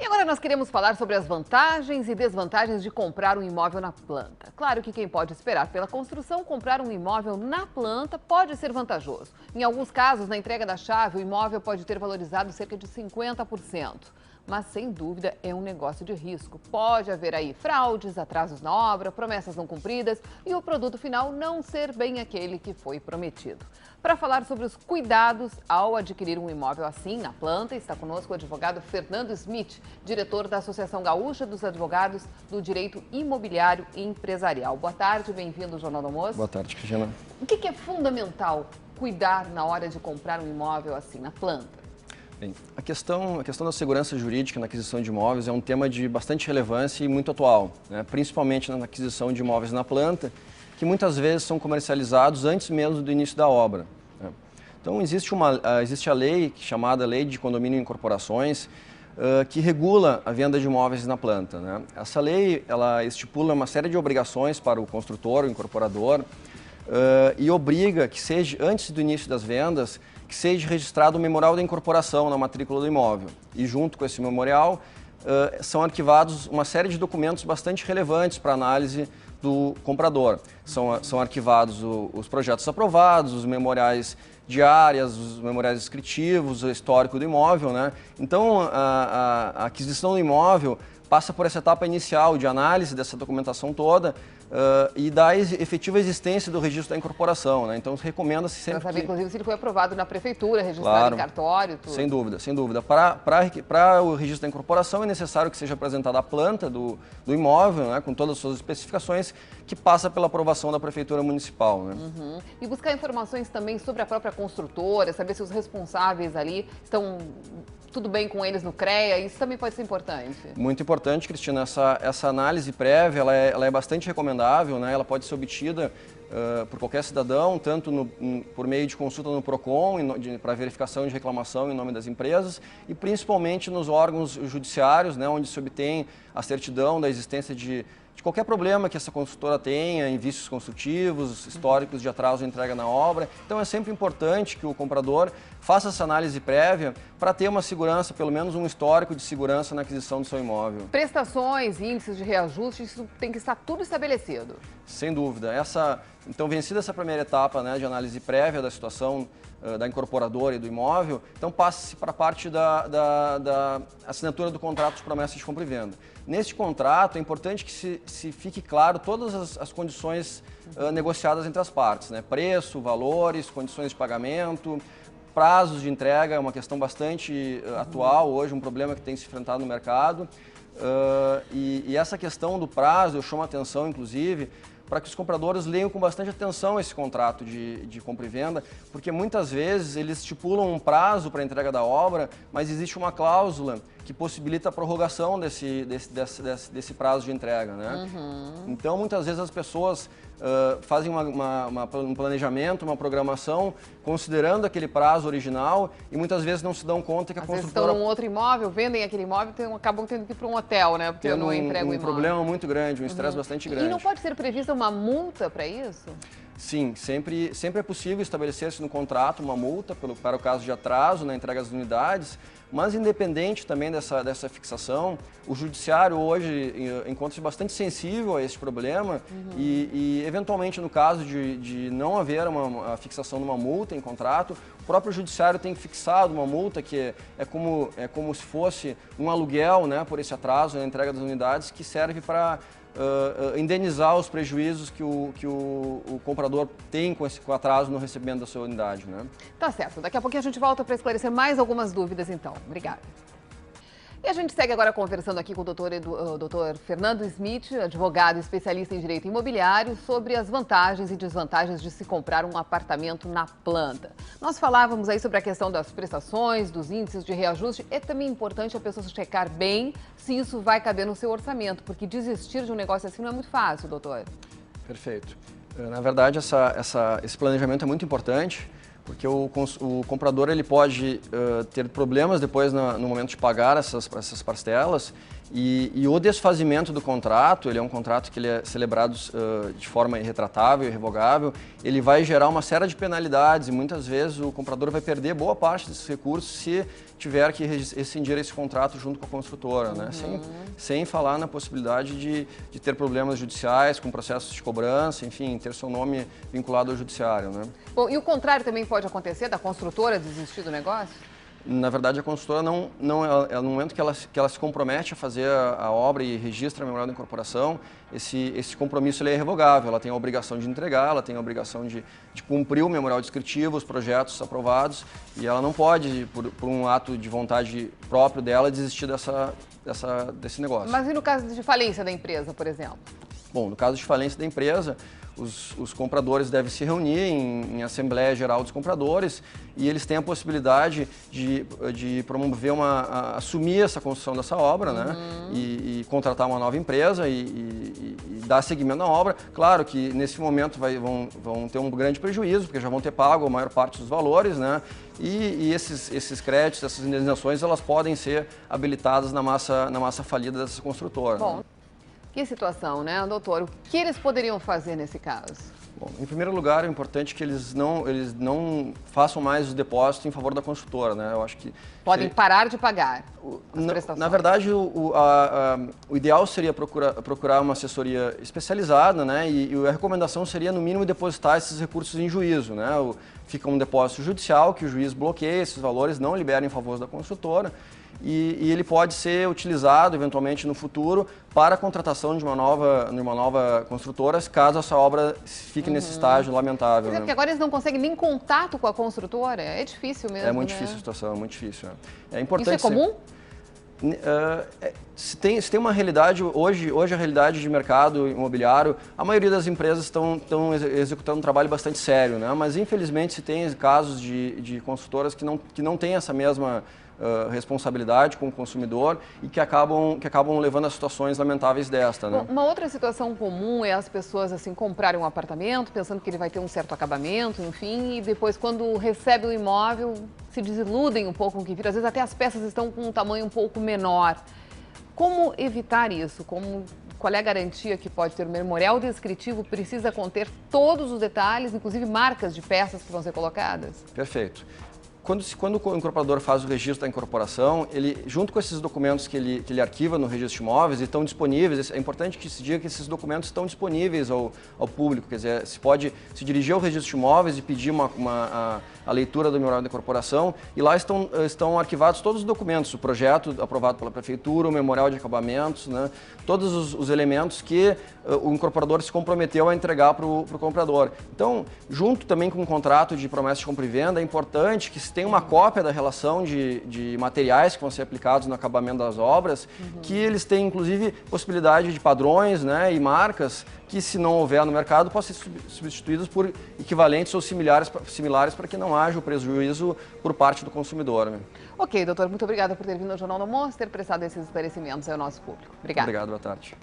E agora nós queremos falar sobre as vantagens e desvantagens de comprar um imóvel na planta. Claro que quem pode esperar pela construção, comprar um imóvel na planta pode ser vantajoso. Em alguns casos, na entrega da chave, o imóvel pode ter valorizado cerca de 50%. Mas, sem dúvida, é um negócio de risco. Pode haver aí fraudes, atrasos na obra, promessas não cumpridas e o produto final não ser bem aquele que foi prometido. Para falar sobre os cuidados ao adquirir um imóvel assim, na planta, está conosco o advogado Fernando Smith, diretor da Associação Gaúcha dos Advogados do Direito Imobiliário e Empresarial. Boa tarde, bem-vindo ao Jornal do Almoço. Boa tarde, Cristina. O que é fundamental cuidar na hora de comprar um imóvel assim, na planta? Bem, a questão da segurança jurídica na aquisição de imóveis é um tema de bastante relevância e muito atual, né? Principalmente na aquisição de imóveis na planta, que muitas vezes são comercializados antes mesmo do início da obra, né? Então, existe a lei, chamada Lei de Condomínio e Incorporações, que regula a venda de imóveis na planta, né? Essa lei, ela estipula uma série de obrigações para o construtor, o incorporador, e obriga que seja, antes do início das vendas, que seja registrado o memorial da incorporação na matrícula do imóvel. E junto com esse memorial são arquivados uma série de documentos bastante relevantes para a análise do comprador. São arquivados os projetos aprovados, os memoriais de áreas, os memoriais descritivos, o histórico do imóvel, né? Então, a aquisição do imóvel passa por essa etapa inicial de análise dessa documentação toda e da efetiva existência do registro da incorporação, né? Então, recomenda-se sempre Para saber, inclusive, se ele foi aprovado na prefeitura, registrado em cartório, tudo. Sem dúvida, sem dúvida. Para o registro da incorporação é necessário que seja apresentada a planta do imóvel, né, com todas as suas especificações, que passa pela aprovação da prefeitura municipal, né? Uhum. E buscar informações também sobre a própria construtora, saber se os responsáveis ali estão tudo bem com eles no CREA, isso também pode ser importante. Muito importante, Cristina. Essa análise prévia, ela é bastante recomendável, né? Ela pode ser obtida por qualquer cidadão, tanto por meio de consulta no PROCON, para verificação de reclamação em nome das empresas, e principalmente nos órgãos judiciários, né, onde se obtém a certidão da existência de qualquer problema que essa construtora tenha, em vícios construtivos, históricos de atraso de entrega na obra. Então é sempre importante que o comprador faça essa análise prévia para ter uma segurança, pelo menos um histórico de segurança na aquisição do seu imóvel. Prestações, índices de reajuste, isso tem que estar tudo estabelecido. Sem dúvida. Então, vencida essa primeira etapa, né, de análise prévia da situação da incorporadora e do imóvel, então passa-se para a parte da assinatura do contrato de promessa de compra e venda. Neste contrato, é importante que se fique claro todas as condições negociadas entre as partes, né? Preço, valores, condições de pagamento, prazos de entrega, é uma questão bastante atual hoje, um problema que tem se enfrentado no mercado. E essa questão do prazo, eu chamo a atenção, inclusive, para que os compradores leiam com bastante atenção esse contrato de compra e venda, porque muitas vezes eles estipulam um prazo para a entrega da obra, mas existe uma cláusula que possibilita a prorrogação desse prazo de entrega, né? Uhum. Então, muitas vezes as pessoas fazem um planejamento, uma programação, considerando aquele prazo original e muitas vezes não se dão conta que a construtora... Às vezes estão num outro imóvel, vendem aquele imóvel e acabam tendo que ir para um hotel, né? Porque não entrega o imóvel. Um problema muito grande, um estresse bastante grande. E não pode ser prevista uma multa para isso? Sim, sempre é possível estabelecer-se no contrato uma multa para o caso de atraso na entrega das unidades, mas independente também dessa fixação, o judiciário hoje encontra-se bastante sensível a esse problema e eventualmente no caso de não haver a fixação de uma multa em contrato, o próprio judiciário tem fixado uma multa que é como se fosse um aluguel, né, por esse atraso na entrega das unidades, que serve para indenizar os prejuízos que o comprador tem com o atraso no recebimento da sua unidade, né? Tá certo. Daqui a pouquinho a gente volta para esclarecer mais algumas dúvidas, então. Obrigada. E a gente segue agora conversando aqui com o doutor Fernando Smith, advogado especialista em direito imobiliário, sobre as vantagens e desvantagens de se comprar um apartamento na planta. Nós falávamos aí sobre a questão das prestações, dos índices de reajuste. É também importante a pessoa checar bem se isso vai caber no seu orçamento, porque desistir de um negócio assim não é muito fácil, doutor. Perfeito. Na verdade, esse planejamento é muito importante, porque o comprador ele pode ter problemas depois no momento de pagar essas parcelas E o desfazimento do contrato, ele é um contrato que ele é celebrado de forma irretratável, irrevogável, ele vai gerar uma série de penalidades e muitas vezes o comprador vai perder boa parte desses recursos se tiver que rescindir esse contrato junto com a construtora, né? Sem falar na possibilidade de ter problemas judiciais, com processos de cobrança, enfim, ter seu nome vinculado ao judiciário, né? Bom, e o contrário também pode acontecer, da construtora desistir do negócio? Na verdade, a construtora no momento que ela se compromete a fazer a obra e registra a memorial da incorporação, esse compromisso ele é irrevogável. Ela tem a obrigação de entregar, ela tem a obrigação de cumprir o memorial descritivo, os projetos aprovados, e ela não pode, por um ato de vontade próprio dela, desistir desse negócio. Mas e no caso de falência da empresa, por exemplo? Bom, no caso de falência da empresa, os compradores devem se reunir em Assembleia Geral dos Compradores e eles têm a possibilidade de promover assumir essa construção dessa obra, né? E contratar uma nova empresa e dar seguimento à obra. Claro que nesse momento vão ter um grande prejuízo, porque já vão ter pago a maior parte dos valores, né? E esses créditos, essas indenizações, elas podem ser habilitadas na massa falida dessa construtora. Bom. Né? Que situação, né, doutor? O que eles poderiam fazer nesse caso? Bom, em primeiro lugar, é importante que eles não façam mais o depósito em favor da construtora, né? Eu acho que podem parar de pagar as prestações. Na verdade, o ideal seria procurar uma assessoria especializada, né? E a recomendação seria, no mínimo, depositar esses recursos em juízo, né? Fica um depósito judicial que o juiz bloqueia esses valores, não libera em favor da construtora. E ele pode ser utilizado, eventualmente, no futuro para a contratação de uma nova construtora, caso essa obra fique nesse estágio lamentável. Porque agora eles não conseguem nem contato com a construtora, é difícil mesmo, É muito né? difícil a situação, é muito difícil. É importante. Isso é comum? Se tem uma realidade, hoje a realidade de mercado imobiliário, a maioria das empresas estão executando um trabalho bastante sério, né? Mas infelizmente se tem casos de construtoras que não têm essa mesma responsabilidade com o consumidor e que acabam levando a situações lamentáveis desta, né? Bom, uma outra situação comum é as pessoas assim comprarem um apartamento pensando que ele vai ter um certo acabamento, enfim, e depois quando recebe o imóvel se desiludem um pouco com o que vira. Às vezes até as peças estão com um tamanho um pouco menor. Como evitar isso? Qual é a garantia que pode ter? O memorial descritivo precisa conter todos os detalhes, inclusive marcas de peças que vão ser colocadas? Perfeito. Quando o incorporador faz o registro da incorporação, ele, junto com esses documentos que ele arquiva no registro de imóveis e estão disponíveis, é importante que se diga que esses documentos estão disponíveis ao público, quer dizer, se pode se dirigir ao registro de imóveis e pedir a leitura do memorial da incorporação e lá estão arquivados todos os documentos, o projeto aprovado pela prefeitura, o memorial de acabamentos, né, todos os elementos que o incorporador se comprometeu a entregar para o comprador. Então, junto também com o contrato de promessa de compra e venda, é importante que se tenha uma cópia da relação de materiais que vão ser aplicados no acabamento das obras, que eles tenham inclusive possibilidade de padrões, né, e marcas que, se não houver no mercado, possam ser substituídos por equivalentes ou similares para que não haja o prejuízo por parte do consumidor. Né? Ok, doutor, muito obrigada por ter vindo ao Jornal do Almoço, ter prestado esses esclarecimentos ao nosso público. Obrigada. Obrigado, boa tarde.